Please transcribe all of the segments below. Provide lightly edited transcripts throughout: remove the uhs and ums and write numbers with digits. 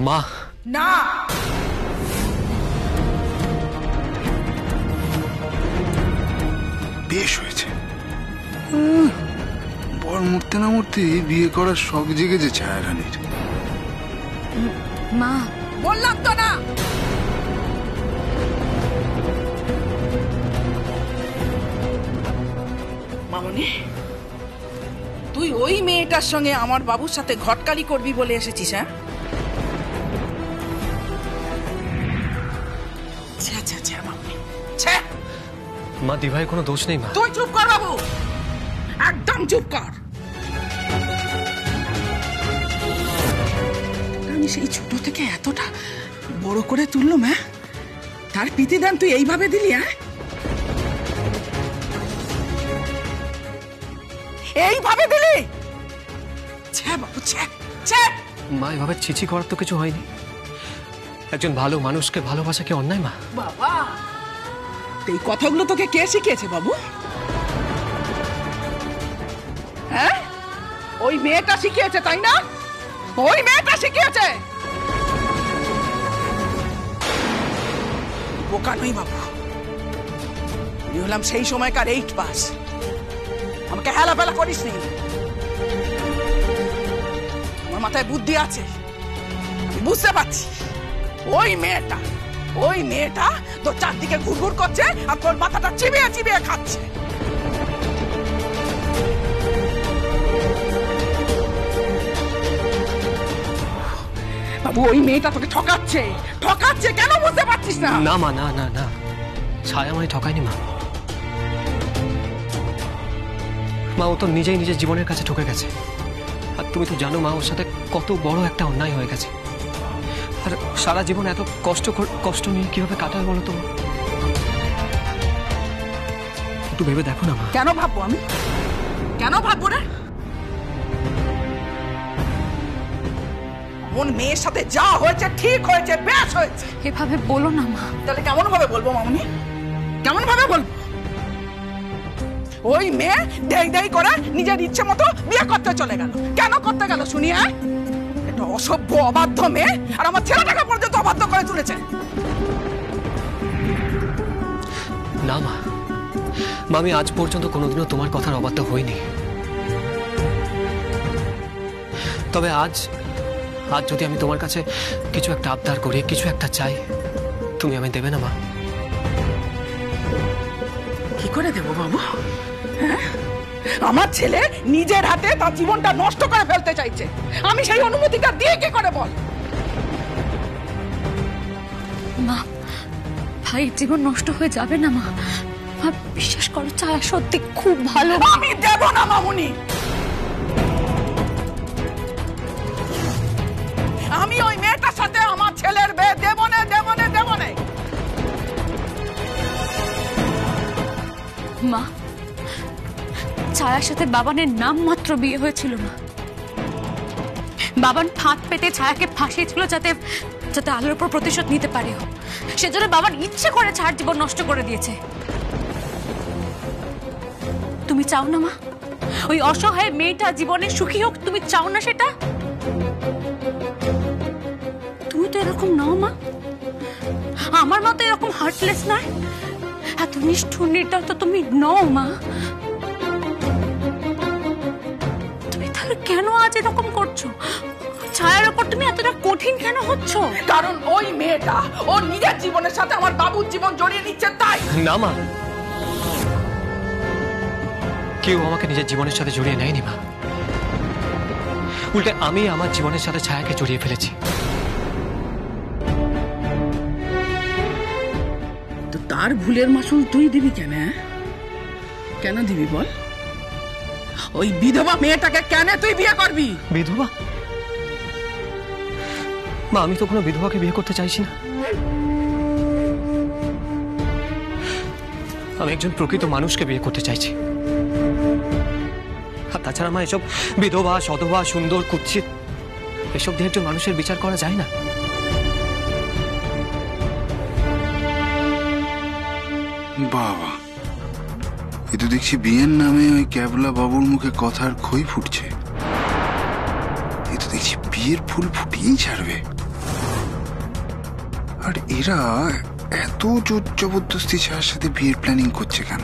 মা না, বেশ হয়েছে। বর মরতে না মরতে বিয়ে করার শখ জেগেছে ছায়া রানীর। মা বললাম তো না। মামনি, তুই ওই মেয়েটার সঙ্গে আমার বাবুর সাথে ঘটকালি করবি বলে এসেছিস? হ্যাঁ, মামনি, মা দিভাইয়ের কোনো দোষ নেই মা। তুই চুপ কর বাবু, একদম চুপ কর। আমি সেই ছোট থেকে এতটা বড় করে তুললাম, হ্যাঁ, তার প্রতিদান তুই এইভাবে দিলি? হ্যাঁ, এইভাবে দিলি? বাবু, মা এভাবে ছিছি করার তো কিছু হয়নি। একজন ভালো মানুষকে ভালোবাসা কি অন্যায় মা? বাবা, এই কথাগুলো তোকে কে শিখিয়েছে বাবু? হ্যাঁ, ওই মেয়েটা শিখিয়েছে, তাই না? ওই মেয়েটা শিখিয়েছে। বোকা নই বাবু, আমি হলাম সেই সময়কার 8 পাস। আমাকে হেলাফেলা করিস নি। আমার মাথায় বুদ্ধি আছে, আমি বুঝতে পারছি। ওই মেয়েটা তোর চারদিকে ঘুরঘুর করছে আর তোর মাথাটা চিবিয়ে চিবিয়ে খাচ্ছে। বাবু, ওই মেয়েটা তোকে ঠকাচ্ছে। কেন বুঝতে পারছিস না? না মা, না না না, ছায়া আমায় ঠকায়নি মা। মা ও তো নিজেই নিজের জীবনের কাছে ঠকে গেছে। আর তুমি তো জানো মা, ওর সাথে কত বড় একটা অন্যায় হয়ে গেছে। আর সারা জীবন এত কষ্ট নিয়ে কিভাবে কাটায় বলো তো? একটু ভেবে দেখো না মা। কেন ভাববো আমি? কেন ভাববো না? মন মেয়ের সাথে যা হয়েছে ঠিক হয়েছে, বেশ হয়েছে। এভাবে বলো না মা। তাহলে কেমন ভাবে বলবো মামনি? কেমন ভাবে বলবো? ওই মেয়ে দেই করে নিজের ইচ্ছে মতো বিয়ে করতে চলে গেল। কেন করতে গেল শুনি? হ্যাঁ, এটা অসভ্য অবাধ্য মেয়ে, আর আমার ছেলেটাকে পর্যন্ত অবাধ্য করে তুলেছে। না মা, আমি আজ পর্যন্ত কোনোদিনও তোমার কথার অবাধ্য হইনি। তবে আজ যদি আমি তোমার কাছে কিছু একটা আবদার করি, কিছু একটা চাই, তুমি আমি দেবে না মা? কি করে দেবো বাবু? হ্যাঁ, আমার ছেলে নিজের হাতে তার জীবনটা নষ্ট করে ফেলতে চাইছে, আমি সেই অনুমতিটা দিয়ে কি করে বল? মা, ভাইয়ের জীবন নষ্ট হয়ে যাবে না মা। বিশ্বাস করো, ছায়া সত্যি খুব ভালো। আমি দেব না মামুনি। আমি ওই মেয়েটার সাথে আমার ছেলের বিয়ে দেব না। মা, ছায়ার সাথে বাবানের নাম মাত্র বিয়ে হয়েছিল না। বাবান ফাঁদ পেতে ছায়াকে ফাঁসিয়েছিল যাতে আলোর উপর প্রতিশোধ নিতে পারে। সেজন্য বাবান ইচ্ছে করে ছায়ার জীবন নষ্ট করে দিয়েছে। তুমি চাও না মা ওই অসহায় মেয়েটা জীবনে সুখী হোক? তুমি চাও না সেটা? তুমি তো এরকম নাও মা, আমার মতো এরকম হার্টলেস নয়, এত নিষ্ঠুর নির্দয় তো তুমি নও মা। তুমি তাহলে কেন আজ এরকম করছো? ছায়ার ওপর তুমি এতটা কঠিন কেন হচ্ছ? কারণ ওই মেয়েটা ওর নিজের জীবনের সাথে আমার বাবুর জীবন জড়িয়ে নিচ্ছে, তাই। না মা, কেউ আমাকে নিজের জীবনের সাথে জড়িয়ে নেয়নি মা। উল্টে আমি আমার জীবনের সাথে ছায়াকে জড়িয়ে ফেলেছি। তো তার ভুলের মাসুল তুই দিবি কেন? কেন দিবি বল? ওই বিধবা মেয়েটাকে কেন তুই বিয়ে করবি? বিধবা? মা, আমি তো কোনো বিধবাকে বিয়ে করতে চাইছি না। আমি একজন প্রকৃত মানুষকে বিয়ে করতে চাইছি। আর তাছাড়া মা, এসব বিধবা, সধবা, সুন্দর, কুৎসিত এসব দিয়ে একজন মানুষের বিচার করা যায় না। বাবা, এ তো দেখছি বিয়ের নামে ওই ক্যাবলা বাবুর মুখে কথার খই ফুটছে। এ তো দেখছি বিয়ের ফুল ফুটিয়েই ছাড়বে। আর এরা এত জোর জবরদস্তি ছাড়ার সাথে বিয়ের প্ল্যানিং করছে কেন?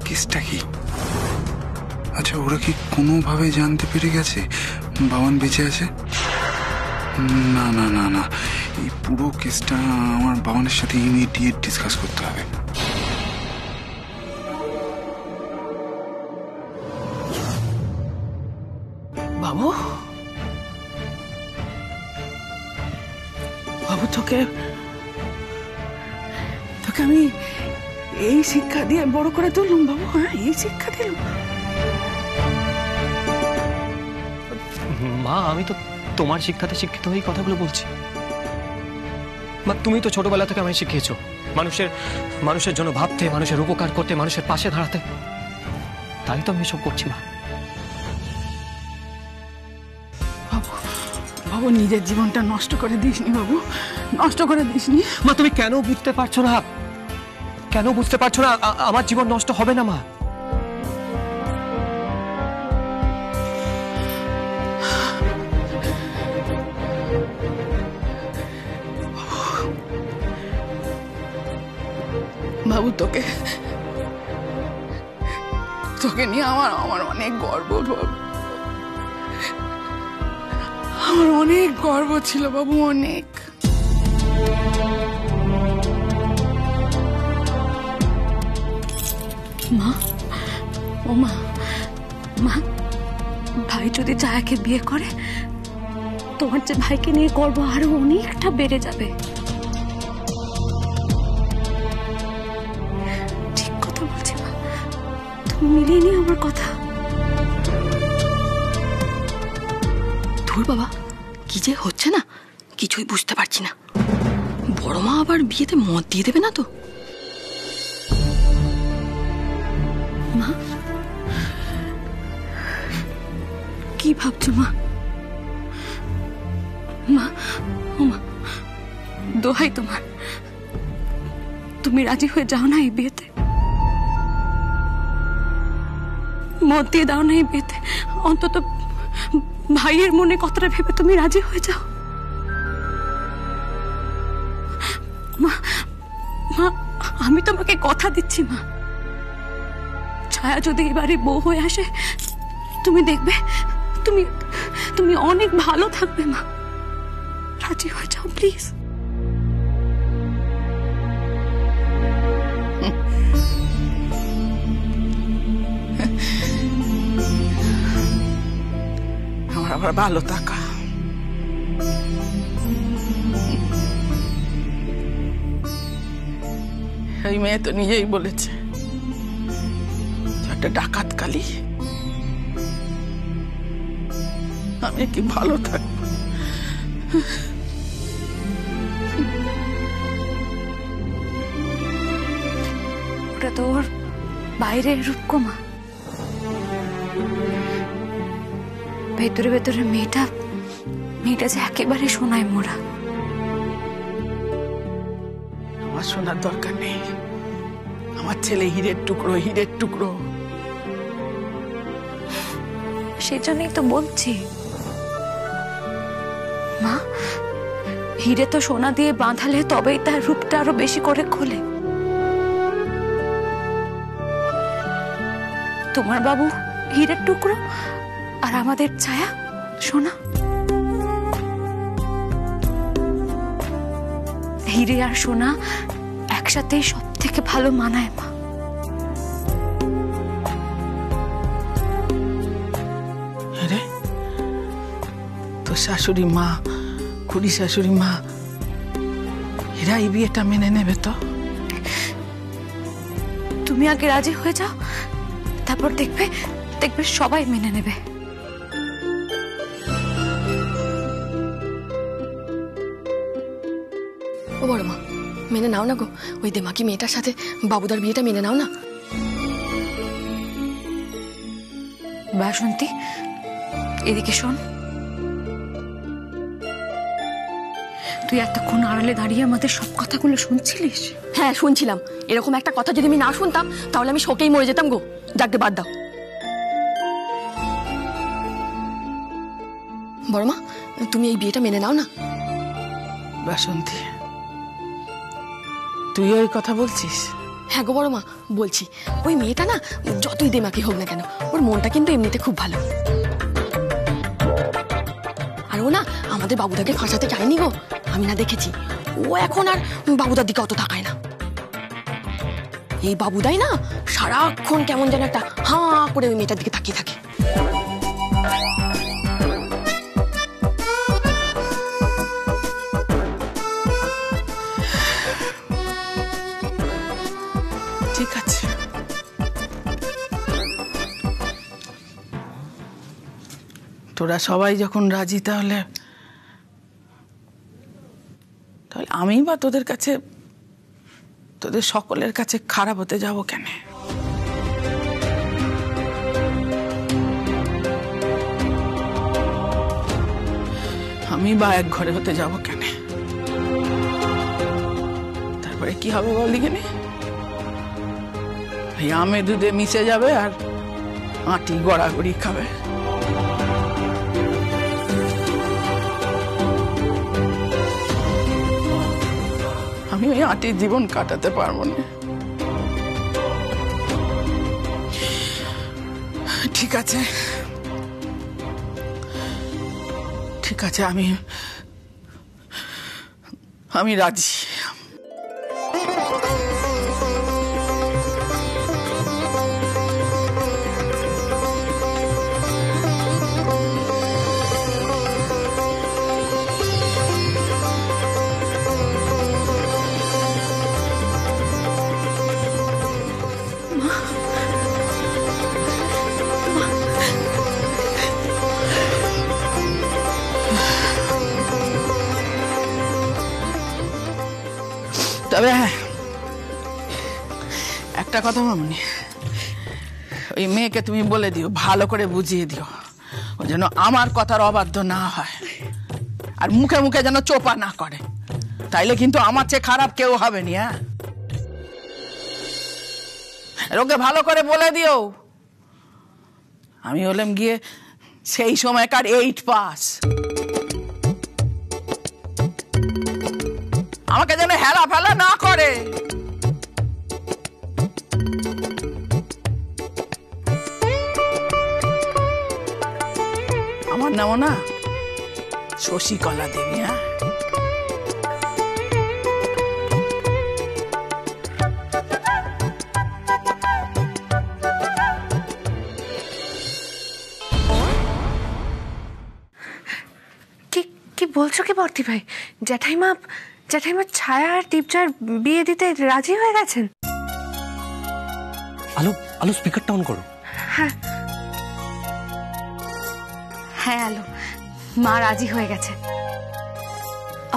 কেসটা কি? আচ্ছা, ওরা কি কোনোভাবে জানতে পেরে গেছে বাবান বেঁচে আছে? না না না না, এই পুরো কেসটা আমার বাবানের সাথে ইমিডিয়েট ডিসকাস করতে হবে। বাবু, বাবু তোকে তোকে আমি এই শিক্ষা দিয়ে বড় করে তুললাম বাবু। হ্যাঁ, এই শিক্ষা দিলাম। মা, আমি তো তোমার শিক্ষাতে শিক্ষিত হয়ে কথাগুলো বলছি। মা, তুমি তো ছোটবেলা থেকে আমায় শিখিয়েছো মানুষের জন্য ভাবতে, মানুষের উপকার করতে, মানুষের পাশে দাঁড়াতে। তাই তো আমি এসব করছি। মা, বাবু, বাবু নিজের জীবনটা নষ্ট করে দিসনি বাবু, নষ্ট করে দিসনি। মা, তুমি কেন বুঝতে পারছো না? কেন বুঝতে পারছো না আমার জীবন নষ্ট হবে না? মা, বাবু তোকে তোকে নিয়ে আমার অনেক গর্ব বাবু, আমার অনেক গর্ব ছিল বাবু, অনেক। মা, ও মা, মা, ভাই যদি ছায়াকে বিয়ে করে, তোমার যে ভাইকে নিয়ে গর্ব আরো অনেকটা বেড়ে যাবে। ঠিক কথা বলছি মা, তুমি মিলিয়ে নিও আমার কথা। ধুর বাবা, কি যে হচ্ছে না, কিছুই বুঝতে পারছি না। বড় মা আবার বিয়েতে মত দিয়ে দেবে না তো? মা, কি ভাবছো মা? মা, ও মা, দোহাই তোমার, তুমি রাজি হয়ে যাও না এই বিয়েতে। মত দিয়ে দাও না এই বিয়েতে। অন্তত ভাইয়ের মনে কথাটা ভেবে তুমি রাজি হয়ে যাও। মা, মা, আমি তোমাকে কথা দিচ্ছি মা, ছায়া যদি এবারে বউ হয়ে আসে, তুমি দেখবে তুমি তুমি অনেক ভালো থাকবে মা। রাজি হয়ে যাও প্লিজ। আমার আবার ভালো থাকা। এই মেয়ে তো নিজেই বলেছে একটা ডাকাত কালী, আমি কি ভালো থাকবো? ওটা তো ওর বাইরের রূপকমা, ভেতরে ভেতরে মেয়েটা যে একেবারে সোনায় মোড়া। আমার শোনার দরকার নেই, আমার ছেলে হীরের টুকরো, হীরের টুকরো। সেজন্যই তো বলছি মা, হিরে তো সোনা দিয়ে বাঁধালে তবেই তার রূপটা আরো বেশি করে খোলে। তোমার বাবু হীরের টুকরো আর আমাদের ছায়া সোনা। হিরে আর সোনা একসাথে সব থেকে ভালো মানায় মা। রে, তোর শাশুড়ি মা, খুড়ি শাশুড়ি মা, এরা এই বিয়েটা মেনে নেবে তো? তুমি আগে রাজি হয়ে যাও, তারপর দেখবে সবাই মেনে নেবে। ও বড় মা, মেনে নাও না গো, ওই দেমাকি মেয়েটার সাথে বাবুদার বিয়েটা মেনে নাও না। বাসন্তী, এদিকে শোন। তুই এতক্ষণ আড়ালে দাঁড়িয়ে আমাদের সব কথাগুলো শুনছিলিস? হ্যাঁ শুনছিলাম। এরকম একটা কথা যদি আমি না শুনতাম তাহলে আমি শোকেই মরে যেতাম গো। যাকে বাদ দাও। বড় মা, তুমি এই বিয়েটা মেনে নাও না। বাসন্তী, তুই ওই কথা বলছিস? হ্যাঁ গো বড় মা, বলছি। ওই মেয়েটা না যতই দেমাকি হোক না কেন, ওর মনটা কিন্তু এমনিতে খুব ভালো। আর ও না আমাদের বাবুদাকে ফাঁসাতে চায়নি গো, আমি না দেখেছি। ও এখন আর বাবুদার দিকে অত তাকায় না। এই বাবুদাই না সারাক্ষণ কেমন যেন একটা হাঁ করে ওই মেয়েটার দিকে তাকিয়ে থাকে। ঠিক আছে, তোরা সবাই যখন রাজি, তাহলে আমি বা তোদের কাছে, তোদের সকলের কাছে খারাপ হতে যাব কেন? আমি বা এক ঘরে হতে যাব কেন? তারপরে কি হবে বল দিকেনি? এই আমে দুধে মিশে যাবে আর আটি গড়াগড়ি খাবে। আমি ওই আটির জীবন কাটাতে পারবো না। ঠিক আছে, ঠিক আছে, আমি রাজি। তবে হ্যাঁ, একটা কথা মামনি, ওই মেয়েকে তুমি বলে দিও, ভালো করে বুঝিয়ে দিও, ও যেন আমার কথার অবাধ্য না হয়, আর মুখে মুখে যেন চোপা না করে। তাইলে কিন্তু আমার চেয়ে খারাপ কেউ হবে না। হ্যাঁ, ওকে ভালো করে বলে দিও আমি হলাম গিয়ে সেই সময়কার 8 পাস। আমাকে যেন হেলা ফেলা না করে। আমার নামও না শশীকলা দেবী। হ্যাঁ, কি বলছো কি বর্তি ভাই? জ্যাঠাইমা ছায়া আর দীপজার বিয়ে দিতে রাজি হয়ে গেছেন? আলো স্পিকারটা অন করো। হ্যাঁ আলো, মা রাজি হয়ে গেছে।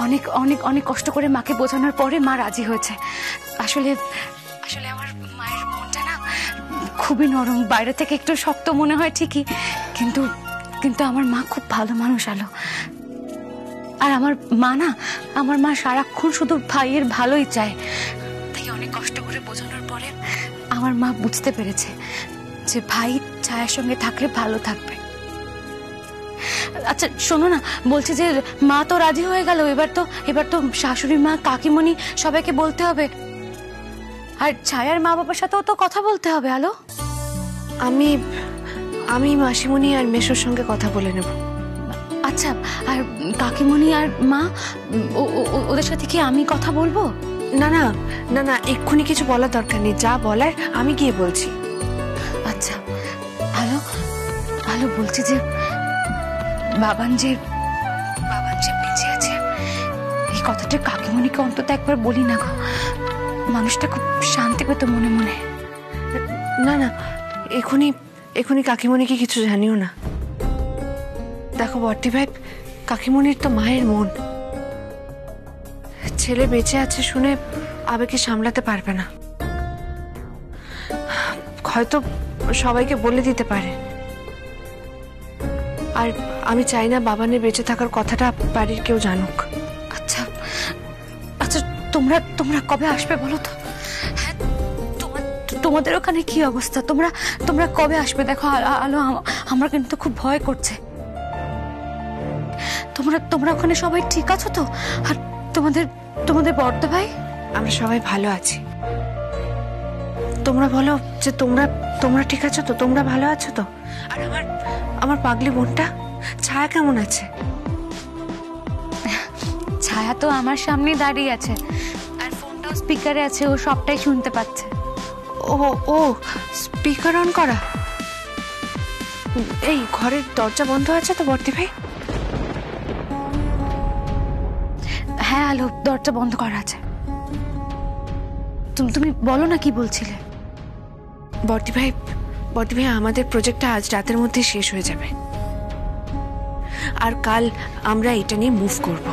অনেক অনেক অনেক কষ্ট করে মাকে বোঝানোর পরে মা রাজি হয়েছে। আসলে আমার মায়ের মনটা না খুবই নরম, বাইরে থেকে একটু শক্ত মনে হয় ঠিকই, কিন্তু আমার মা খুব ভালো মানুষ আলো। আর আমার মা সারাক্ষণ শুধু ভাইয়ের ভালোই চায়। তাই অনেক কষ্ট করে বোঝানোর পরে আমার মা বুঝতে পেরেছে যে ভাই ছায়ার সঙ্গে থাকলে ভালো থাকবে। আচ্ছা শোনো না, বলছি যে মা তো রাজি হয়ে গেল, এবার তো শাশুড়ি মা, কাকিমণি সবাইকে বলতে হবে, আর ছায়ার মা বাবার সাথেও তো কথা বলতে হবে। আলো, আমি মাসিমণি আর মেশোর সঙ্গে কথা বলে নেব। আচ্ছা, আর কাকিমণি আর মা, ওদের সাথে কি আমি কথা বলবো? না না না না, এক্ষুনি কিছু বলার দরকার নেই, যা বলার আমি গিয়ে বলছি। আচ্ছা আলো, বলছি যে বাবান যে বেঁচে আছে, এই কথাটা কাকিমণিকে অন্তত একবার বলি না গো, মানুষটা খুব শান্তি পেত মনে মনে। না না, এক্ষুনি কাকিমণিকে কিছু জানিও না। দেখো বর্তি ভাই, কাকিমণির তো মায়ের মন, ছেলে বেঁচে আছে শুনে আবেগে সামলাতে পারবে না, হয়তো সবাইকে বলে দিতে পারে। আর আমি চাই না বাবানের বেঁচে থাকার কথাটা বাড়ির কেউ জানুক। আচ্ছা তোমরা কবে আসবে বলো তো? হ্যাঁ, তোমাদের ওখানে কি অবস্থা? তোমরা কবে আসবে? দেখো আলো, আমার কিন্তু খুব ভয় করছে। তোমরা তোমরা ওখানে সবাই ঠিক আছো তো? আর তোমাদের তোমাদের বড়দা ভাই? আমরা সবাই ভালো আছি। তোমরা বলো যে তোমরা তোমরা ঠিক আছো তো? তোমরা ভালো আছো তো? আর আমার আমার পাগলি বোনটা ছায়া কেমন আছে? ছায়া তো আমার সামনে দাঁড়িয়ে আছে, আর ফোনটাও স্পিকারে আছে, ও সবটাই শুনতে পাচ্ছে। ও ও স্পিকার অন করা। এই ঘরের দরজা বন্ধ আছে তো বর্তি ভাই? হ্যাঁ আলো, দরজা বন্ধ করা আছে। তুমি বলো না কি বলছিলে? বর্তি ভাই আমাদের প্রজেক্টটা আজ রাতের মধ্যে শেষ হয়ে যাবে, আর কাল আমরা এটা নিয়ে মুভ করব।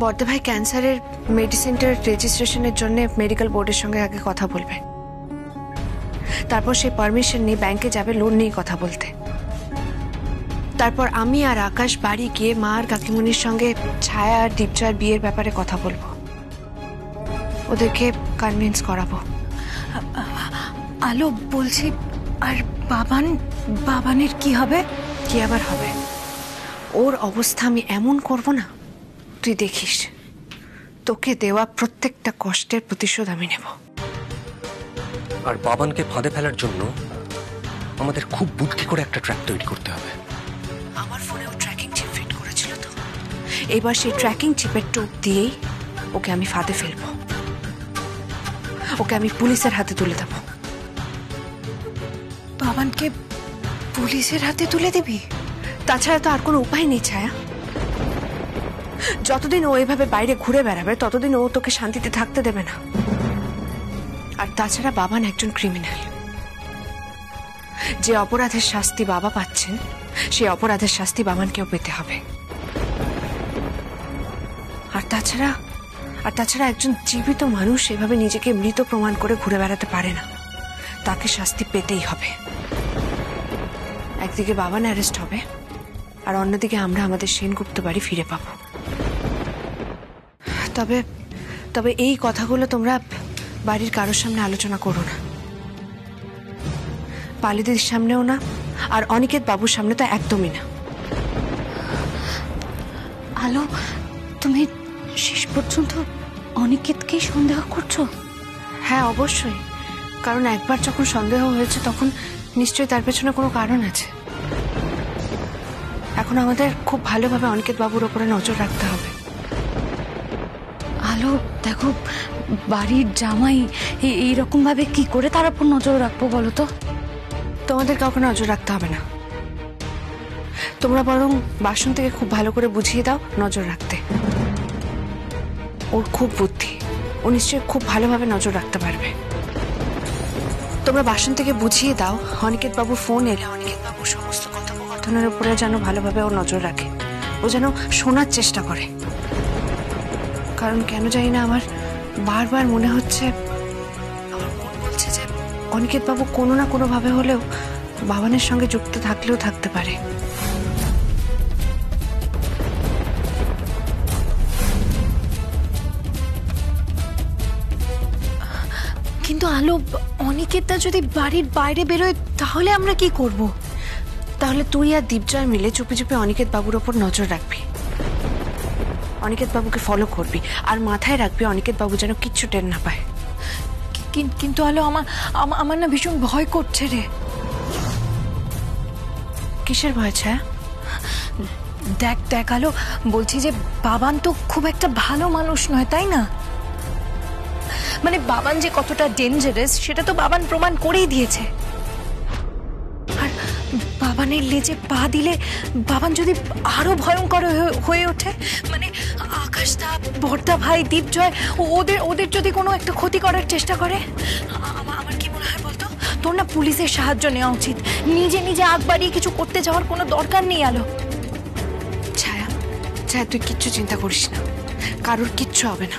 বর্তি ভাই ক্যান্সারের মেডিসিনটার রেজিস্ট্রেশনের জন্য মেডিকেল বোর্ডের সঙ্গে আগে কথা বলবে, তারপর সে পারমিশন নিয়ে ব্যাংকে যাবে লোন নিয়ে কথা বলতে। তারপর আমি আর আকাশ বাড়ি গিয়ে মা আর কাকিমুনির সঙ্গে ছায়া আর দীপজয়ের বিয়ের ব্যাপারে কথা বলবো, ওদেরকে কনভিন্স করাবো। আলো বলছি, আর বাবানের কি হবে? কি আবার হবে? ওর অবস্থা আমি এমন করব না, তুই দেখিস। তোকে দেওয়া প্রত্যেকটা কষ্টের প্রতিশোধ আমি নেব। আর বাবানকে ফাঁদে ফেলার জন্য আমাদের খুব বুদ্ধি করে একটা ট্র্যাক তৈরি করতে হবে। আমার ফোনে ও ট্র্যাকিং চিপ ফিট করেছিল তো, এবার সেই ট্র্যাকিং চিপের টোপ দিয়েই ওকে আমি ফাঁদে ফেলবো, ওকে আমি পুলিশের হাতে তুলে দেবো। বাবানকে পুলিশের হাতে তুলে দিবি? তাছাড়া তো আর কোনো উপায় নেই ছায়া। যতদিন ও এভাবে বাইরে ঘুরে বেড়াবে ততদিন ও তোকে শান্তিতে থাকতে দেবে না। আর তাছাড়া বাবান একজন ক্রিমিনাল, যে অপরাধের শাস্তি বাবা পাচ্ছেন সেই অপরাধের শাস্তি বাবানকেও পেতে হবে। আর তাছাড়া একজন জীবিত মানুষ এভাবে নিজেকে মৃত প্রমাণ করে ঘুরে বেড়াতে পারে না, তাকে শাস্তি পেতেই হবে। একদিকে বাবান অ্যারেস্ট হবে, আর অন্যদিকে আমরা আমাদের সেনগুপ্ত বাড়ি ফিরে পাবো। তবে এই কথাগুলো তোমরা বাড়ির কারোর সামনে আলোচনা করো না, পালিদির সামনেও না, আর অনিকেত বাবুর সামনে তো একদমই না। আলো, তুমি শেষ পর্যন্ত অনিকেতকেই সন্দেহ করছো? হ্যাঁ অবশ্যই, কারণ একবার যখন সন্দেহ হয়েছে তখন নিশ্চয়ই তার পেছনে কোনো কারণ আছে। এখন আমাদের খুব ভালোভাবে অনিকেত বাবুর ওপরে নজর রাখতে হবে। আলো দেখো, বাড়ির জামাই এইরকম ভাবে কি করে তার উপর নজর রাখবো বলো তো? তোমাদের কাউকে নজর রাখতে হবে না, তোমরা বরং বাসন্তীকে খুব ভালো করে বুঝিয়ে দাও নজর রাখতে। ওর খুব বুদ্ধি, ও নিশ্চয়ই খুব ভালোভাবে নজর রাখতে পারবে। তোমরা বাসন্তীকে বুঝিয়ে দাও অনিকেত বাবুর ফোন এলে অনিকেত বাবুর সমস্ত কথোপকথনের উপরে যেন ভালোভাবে ও নজর রাখে, ও যেন শোনার চেষ্টা করে। কারণ কেন জানি না আমার বারবার মনে হচ্ছে, আমার মন বলছে যে অনিকেত বাবু কোনো না কোনো ভাবে হলেও বাবানের সঙ্গে যুক্ত থাকলেও থাকতে পারে। কিন্তু আলো, অনিকেতটা যদি বাড়ির বাইরে বেরোয় তাহলে আমরা কি করব? তাহলে তুই আর দীপজয় মিলে চুপি চুপি অনিকেত বাবুর ওপর নজর রাখবি, অনিকেত বাবুকে ফলো করবি, আর মাথায় রাখবি অনিকেত বাবু যেন কিচ্ছু টের না পায়। কিন্তু আলো, আমার না ভীষণ ভয় করছে রে। কিসের ভয় ছায়া? দেখ আলো, বলছি যে বাবান তো খুব একটা ভালো মানুষ নয়, তাই না? মানে বাবান যে কতটা ডেঞ্জারাস সেটা তো বাবান প্রমাণ করেই দিয়েছে। আর বাবানের লেজে পা দিলে বাবান যদি আরো ভয়ঙ্কর হয়ে ওঠে, মানে আকাশদা, বর্দা ভাই, দীপজয় ওদের যদি কোনো একটা ক্ষতি করার চেষ্টা করে, আমার কি মনে হয় বলতো? তোর না পুলিশের সাহায্য নেওয়া উচিত, নিজে আগ বাড়িয়ে কিছু করতে যাওয়ার কোনো দরকার নেই আলো। ছায়া তুই কিচ্ছু চিন্তা করিস না, কারোর কিচ্ছু হবে না।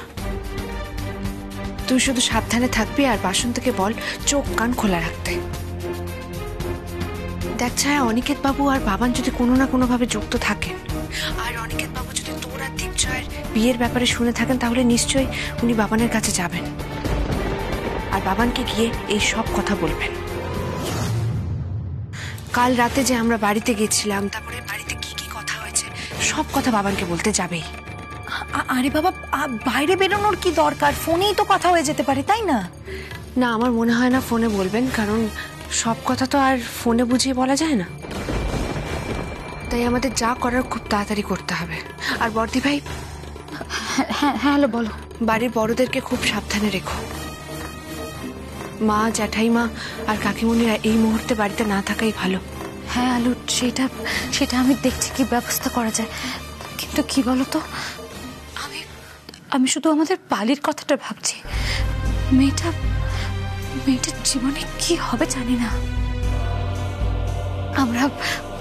তুই শুধু সাবধানে থাকবি, আর বাসন্তকে বল চোখ কান খোলা রাখতে। দেখ ছায়া, অনিকেত বাবু আর বাবান যদি কোনো না কোনো ভাবে যুক্ত থাকেন, আর অনিকেত বাবু যদি তোর আর দীপজয়ের বিয়ের ব্যাপারে শুনে থাকেন, তাহলে নিশ্চয়ই উনি বাবানের কাছে যাবেন, আর বাবানকে গিয়ে এই সব কথা বলবেন। কাল রাতে যে আমরা বাড়িতে গেছিলাম, তারপরে বাড়িতে কি কি কথা সব কথা বাবানকে বলতে যাবেই। আরে বাবা, বাইরে বেরোনোর কি দরকার? ফোনেই তো কথা হয়ে যেতে পারে, তাই না? না, আমার মনে হয় না ফোনে বলবেন, কারণ সব কথা তো আর ফোনে বুঝিয়ে বলা যায় না। তাই আমাদের যা করার খুব তাড়াতাড়ি করতে হবে। আর বর্দি ভাই, হ্যাঁ হ্যালো, বলো। বাড়ির বড়দেরকে খুব সাবধানে রেখো। মা, জ্যাঠাইমা আর কাকিমণিরা এই মুহূর্তে বাড়িতে না থাকাই ভালো। হ্যাঁ আলু, সেটা আমি দেখছি কি ব্যবস্থা করা যায়। কিন্তু কি বলো তো, আমি শুধু আমাদের পালির কথাটা ভাবছি। মেয়েটার জীবনে কি হবে জানি না।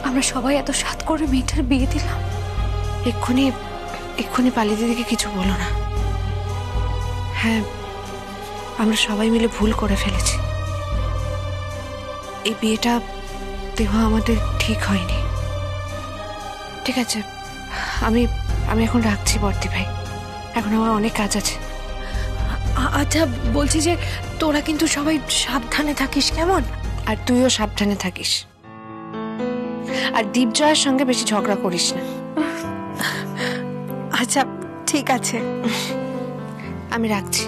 আমরা সবাই এত সাধ করে মেয়েটার বিয়ে দিলাম। এক্ষুনি পালি দিদিকে কিছু বলো না। হ্যাঁ, আমরা সবাই মিলে ভুল করে ফেলেছি। এই বিয়েটা দেওয়া আমাদের ঠিক হয়নি। ঠিক আছে, আমি এখন রাখছি বর্দি ভাই, এখন আমার অনেক কাজ আছে। আচ্ছা, বলছি যে তোরা কিন্তু সবাই সাবধানে থাকিস, কেমন? আর তুইও সাবধানে থাকিস। আর দীপজয়ের সঙ্গে বেশি ঝগড়া করিস না। আচ্ছা ঠিক আছে, আমি রাখছি।